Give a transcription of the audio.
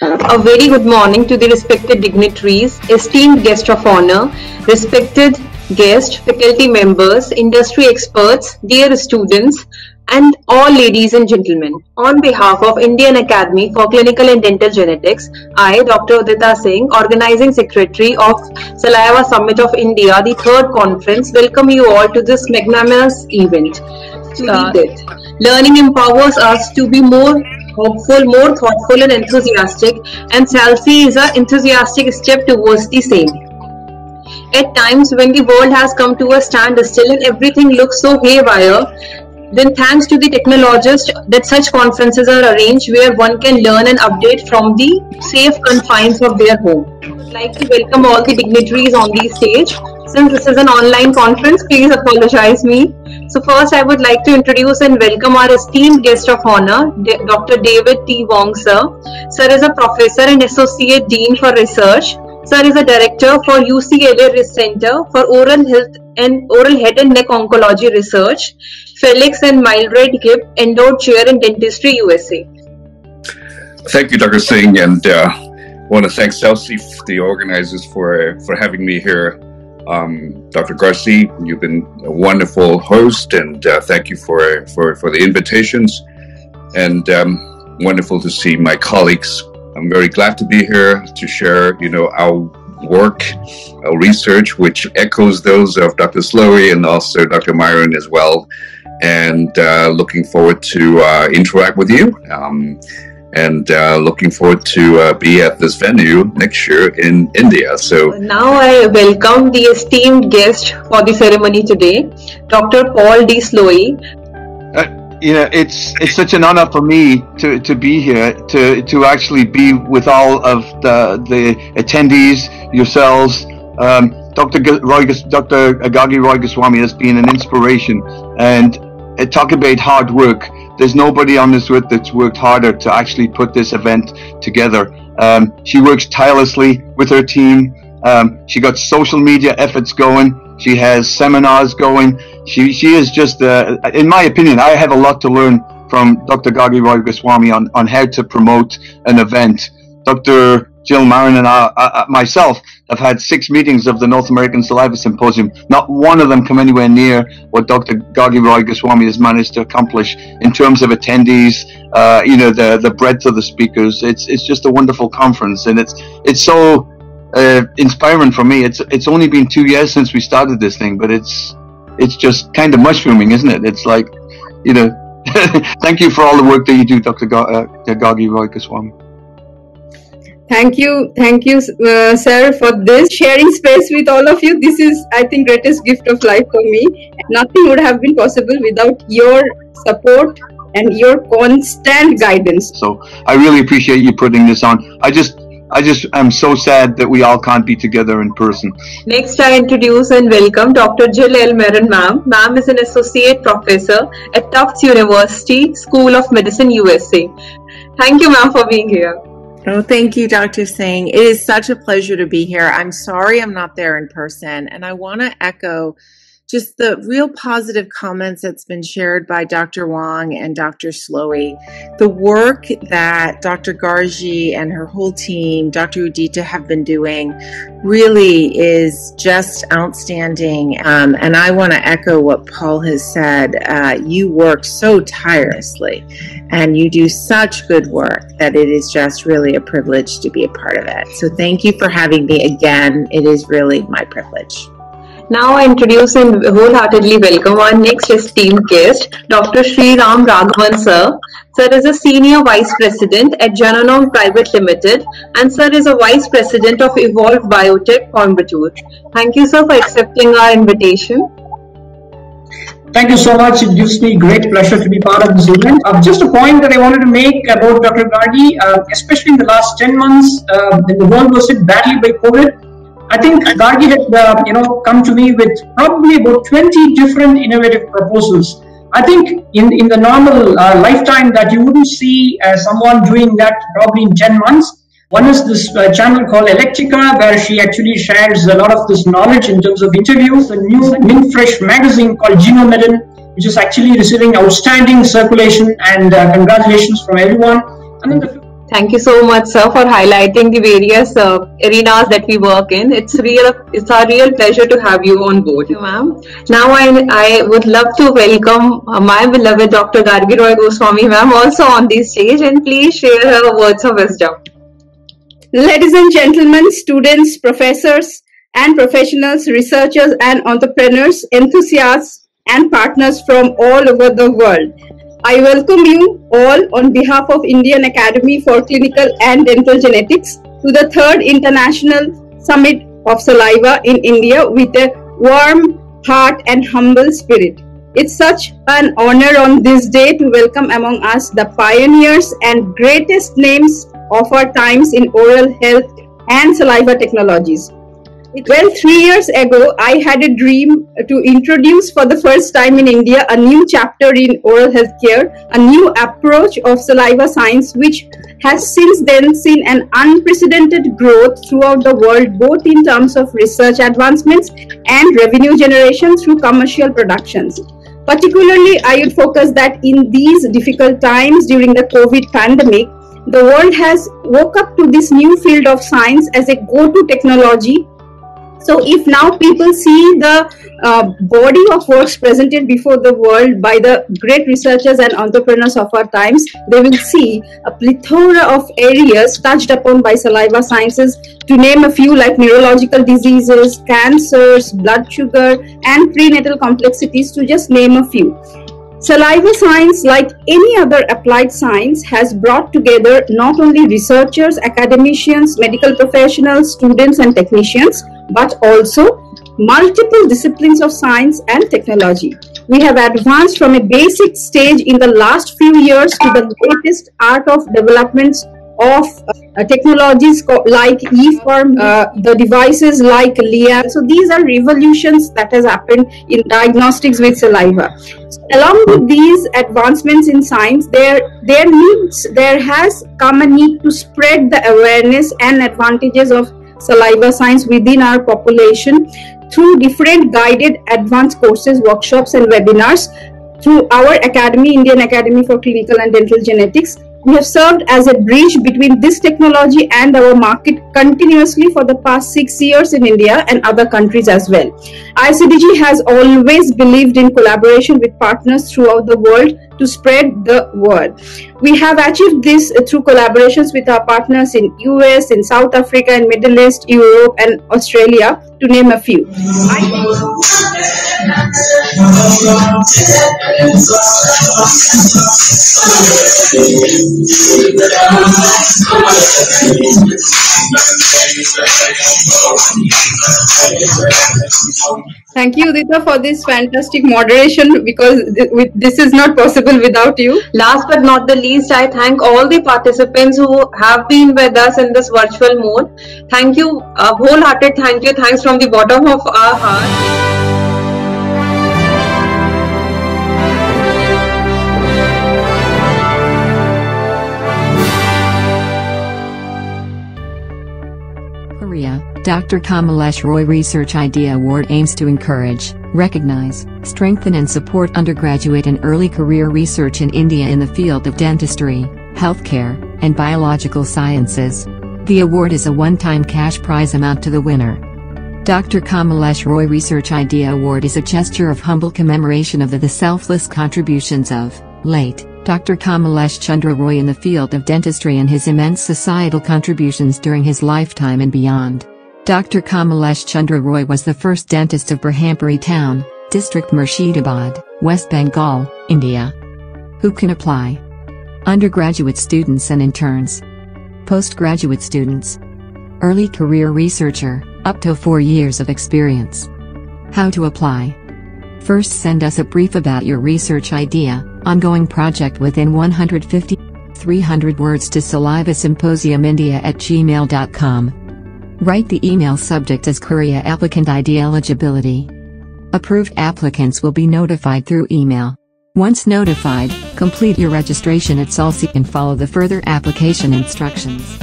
A very good morning to the respected dignitaries, esteemed guest of honor, respected guests, faculty members, industry experts, dear students, and all ladies and gentlemen. On behalf of Indian Academy for Clinical and Dental Genetics, I, Dr. Udita Singh, Organizing Secretary of Saliva Summit of India, the third conference, welcome you all to this magnanimous event. Learning empowers us to be more hopeful, more thoughtful and enthusiastic, and SALSI is an enthusiastic step towards the same. At times when the world has come to a standstill and everything looks so haywire, then thanks to the technologists that such conferences are arranged where one can learn and update from the safe confines of their home. I would like to welcome all the dignitaries on the stage. Since this is an online conference, please apologize me. So first I would like to introduce and welcome our esteemed guest of honor, Dr. David T. Wong, sir. Sir is a professor and associate dean for research. Sir is a director for UCLA Center for Oral Health and Oral Head and Neck Oncology Research, Felix and Mildred Gibb Endowed Chair in Dentistry, USA. Thank you, Dr. Singh, and I want to thank SALSI, the organizers, for having me here. Dr. Garci, you've been a wonderful host, and thank you for the invitations, and wonderful to see my colleagues. I'm very glad to be here to share, our work, our research, which echoes those of Dr. Slowy and also Dr. Myron as well, and looking forward to interact with you. And looking forward to be at this venue next year in India. So now I welcome the esteemed guest for the ceremony today, Dr. Paul D. Slowy. It's such an honor for me to be here, to actually be with all of the attendees, yourselves. Dr. Agagi Roy Goswami has been an inspiration, and talk about hard work. There's nobody on this earth that's worked harder to actually put this event together. She works tirelessly with her team. She got social media efforts going. She has seminars going. She is just, in my opinion, I have a lot to learn from Dr. Gagi Roy Goswami on how to promote an event. Dr. Jill Marin and I, myself, have had 6 meetings of the North American Saliva Symposium. Not one of them come anywhere near what Dr. Gagi Roy Goswami has managed to accomplish in terms of attendees, the breadth of the speakers. It's just a wonderful conference, and it's so inspiring for me. It's only been 2 years since we started this thing, but it's just kind of mushrooming, isn't it? It's like, thank you for all the work that you do, Dr. Gagi Roy Goswami. Thank you, sir, for this sharing space with all of you. This is, I think, greatest gift of life for me. Nothing would have been possible without your support and your constant guidance. So I really appreciate you putting this on. I just am so sad that we all can't be together in person. Next, I introduce and welcome Dr. Jill L. Marin, ma'am. Ma'am is an associate professor at Tufts University School of Medicine, USA. Thank you, ma'am, for being here. Oh, thank you, Dr. Singh. It is such a pleasure to be here. I'm sorry I'm not there in person, and I want to echo just the real positive comments that's been shared by Dr. Wong and Dr. Slowy. The work that Dr. Gargi and her whole team, Dr. Udita, have been doing really is just outstanding. And I want to echo what Paul has said. You work so tirelessly and you do such good work that it is just really a privilege to be a part of it. So thank you for having me again. It is really my privilege. Now I introduce and wholeheartedly welcome our next esteemed guest, Dr. Sri Ram Raghavan, sir. Sir is a Senior Vice President at Jananam Private Limited, and sir is a Vice President of Evolve Biotech, Coimbatore. Thank you, sir, for accepting our invitation. Thank you so much. It gives me great pleasure to be part of this event. Just a point that I wanted to make about Dr. Gargi, especially in the last 10 months, when the world was hit badly by COVID, I think Gargi had come to me with probably about 20 different innovative proposals. I think in the normal lifetime that you wouldn't see someone doing that probably in 10 months. One is this channel called Electrica, where she actually shares a lot of this knowledge in terms of interviews. A new Mint Fresh magazine called Genomedin, which is actually receiving outstanding circulation and congratulations from everyone. And then Thank you so much, sir, for highlighting the various arenas that we work in. It's a real pleasure to have you on board, ma'am. Now I would love to welcome my beloved Dr. Gargi Roy Goswami, ma'am, also on the stage, and please share her words of wisdom. Ladies and gentlemen, students, professors and professionals, researchers and entrepreneurs, enthusiasts and partners from all over the world. I welcome you all on behalf of Indian Academy for Clinical and Dental Genetics to the 3rd International Summit of Saliva in India with a warm heart and humble spirit. It's such an honor on this day to welcome among us the pioneers and greatest names of our times in oral health and saliva technologies. Well, 3 years ago, I had a dream to introduce for the first time in India a new chapter in oral healthcare, a new approach of saliva science, which has since then seen an unprecedented growth throughout the world, both in terms of research advancements and revenue generation through commercial productions. Particularly, I would focus that in these difficult times during the COVID pandemic, the world has woke up to this new field of science as a go-to technology. So if now people see the body of works presented before the world by the great researchers and entrepreneurs of our times, they will see a plethora of areas touched upon by saliva sciences, to name a few, like neurological diseases, cancers, blood sugar, and prenatal complexities, to just name a few. Saliva science, like any other applied science, has brought together not only researchers, academicians, medical professionals, students and technicians, but also multiple disciplines of science and technology. We have advanced from a basic stage in the last few years to the latest art of developments of technologies like e-form, the devices like LIA. So these are revolutions that has happened in diagnostics with saliva. So along with these advancements in science, there has come a need to spread the awareness and advantages of saliva science within our population through different guided advanced courses, workshops and webinars. Through our academy, Indian Academy for Clinical and Dental Genetics, we have served as a bridge between this technology and our market continuously for the past 6 years in India and other countries as well. ICDG has always believed in collaboration with partners throughout the world to spread the word. We have achieved this through collaborations with our partners in US, in South Africa, and Middle East, Europe, and Australia, to name a few. Thank you, Udita, for this fantastic moderation, because this is not possible without you. Last but not the least, I thank all the participants who have been with us in this virtual mode. Thank you, a wholehearted thank you. Thanks from the bottom of our heart. Dr. Kamalesh Roy Research Idea Award aims to encourage, recognize, strengthen and support undergraduate and early career research in India in the field of dentistry, healthcare, and biological sciences. The award is a one-time cash prize amount to the winner. Dr. Kamalesh Roy Research Idea Award is a gesture of humble commemoration of the selfless contributions of late Dr. Kamalesh Chandra Roy in the field of dentistry and his immense societal contributions during his lifetime and beyond. Dr. Kamalesh Chandra Roy was the first dentist of Brahmanpuri town, district Murshidabad, West Bengal, India. Who can apply? Undergraduate students and interns. Postgraduate students. Early career researcher, up to 4 years of experience. How to apply? First, send us a brief about your research idea, ongoing project within 150-300 words to salivasymposiumindia@gmail.com. Write the email subject as Korea applicant ID eligibility. Approved applicants will be notified through email. Once notified, complete your registration at SALSI and follow the further application instructions.